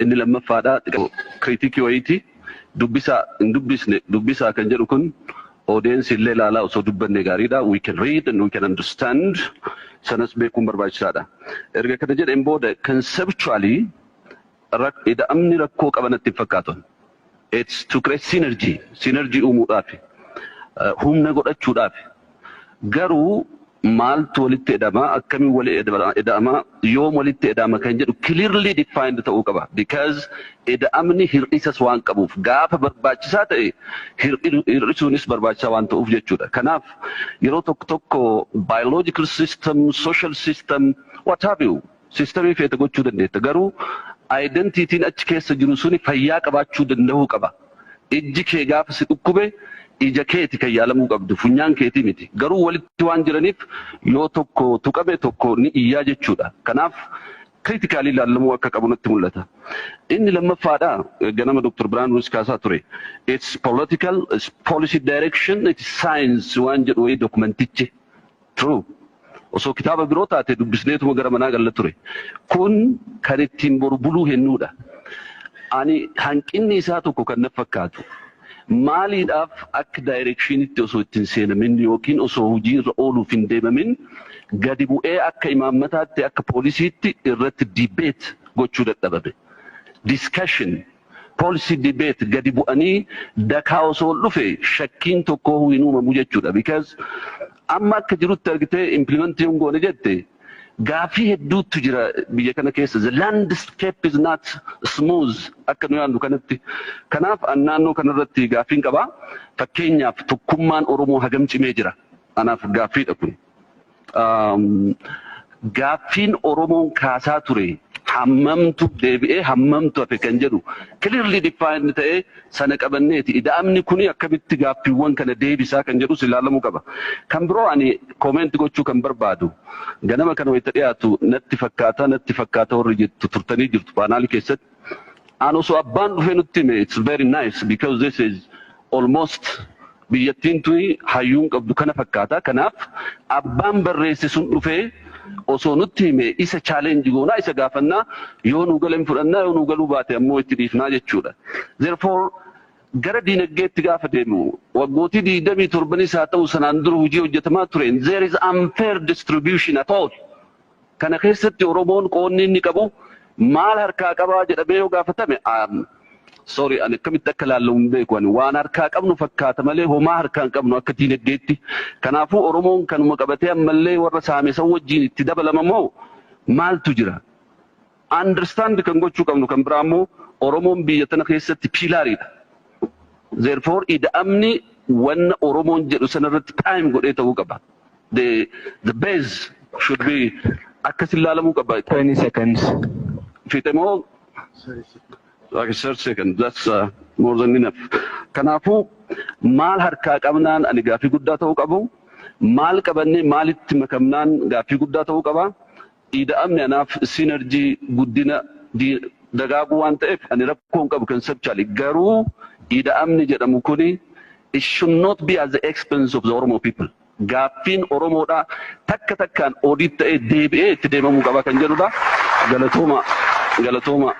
inni lammaffaadha kriitikii wayiiti dubbisaa kan jedhu kun audience illee ilaalaa osoo dubbanne gaariidha. We can read and we can understand. Sanas beekuun barbaachisaadha. Erga kana jedheen booda conceptually ida'amni rakkoo qabanatti fakkaatu. It's to create synergy uumuudhaaf humna godhachuudhaaf garuu maaltu walitti edama akkamiin walitti edama yoom walitti edama kan jedhu clearly defined ta'uu qaba because ida'amni hir'isas waan qabuuf gaafa barbaachisaa ta'e hir'isuunis barbaachisaa waan ta'uuf jechuudha. Kanaaf yeroo tokko biological system, social system, what have you systemii feete gochuu dandeetta garuu identitiin achi keessa jiru suni fayyaa qabaachuu danda'uu qaba. Ijji kee gaafa si dhukkube ija keeti kan yaalamuu qabdu funyaan keetii miti garuu walitti waan jiraniif yoo tokko tuqame tokko ni iyyaa jechuudha. Kanaaf critically ilaalamuu akka qabu natti mul'ata. Inni lammaffaadha ganama Dr. Birhaanuu kaasaa ture. It's political, it's policy direction, it's science waan jedhu wayii dokumentichi. True. Osoo kitaaba biroo taate dubbisneetuma gara manaa galla ture. Kun kan ittiin boru buluu hennuudha. Ani hanqinni isaa tokko kan na fakkaatu. Maaliidhaaf akka directionitti osoo ittiin seenamin yookiin osoo hojii irra ooluuf hin deemamin gadi bu'ee akka imaammataatti akka poolisiitti irratti debate gochuu dadhabame. Discussion, policy debate gadi bu'anii dakaa osoo dhufe shakkiin tokko hin uumamu jechuudha. Because amma akka jirutti argitee implementii hin goone jette gaafii hedduutu jira biyya kana keessa. The landscape is not smooth akka nu yaadnu kanatti. Kanaaf naannoo kanarratti gaafiin qaba. Fakkeenyaaf tokkummaan Oromoo hagam cimee jira. Anaaf gaafiidha kun. Gaafiin Oromoon kaasaa ture hammamtu deebi'ee hammamtu hafe kan jedhu clearly defined ta'ee sana qabanneeti. Ida'amni kuni akkamitti gaaffiiwwan kana deebisaa kan jedhu ilaalamuu qaba. Kan biroo ani comment gochuu kan barbaadu ganama kana wayita dhiyaatu natti fakkaata warri jettu turtanii jirtu paanaalii keessatti. Ani osoo abbaan dhufee nutti hime it's very nice because this is almost biyyattiin tuni hayyuun qabdu kana fakkaata. Kanaaf abbaan barreesse sun dhufee osoo nutti hime isa challenge goonaa isa gaafannaa yoo nu galan fudhannaa yoo nu galuu baate ammoo itti dhiifnaa jechuudha. Therefore gara diinagdeetti gaafa deemu waggootii 27 haa ta'u sanaan dura hojii hojjetamaa tureen there is unfair distribution at all. Kana keessatti Oromoon qoonni inni qabu maal harkaa qabaa jedhamee yoo gaafatame sorry ani akkamitti akka laallamu hin beeku ani waan harkaa qabnu fakkaata malee homaa harkaa hin qabnu akka diinagdeetti. Kanaafuu Oromoon kanuma qabatee ammallee warra saamesan wajjin itti dabalama moo maaltu jira? Understand kan gochuu qabnu kan biraa immoo Oromoon biyya tana keessatti piilaariidha. Therefore ida'amni wanna Oromoon jedhu sanarratti prime godhee ta'uu qaba. The base should be akkasin laalamuu qaba. 20 seconds. Fitemoo like 30 seconds, that's more than enough. Kanaafuu maal harkaa qabnaan ani gaaffii guddaa ta'uu qabu. Maal qabannee maalitti makamnaan gaaffii guddaa ta'uu qaba. Ida'amni anaaf synergy guddina dagaaguu waan ta'eef ani rakkoo hin qabu conceptually. Garuu ida'amni jedhamu kuni it should not be at the expense of the Oromo people. Gaaffiin Oromoodha takkaan oodiit ta'ee deebi'ee itti deemamuu qaba kan jedhudha. Galatooma.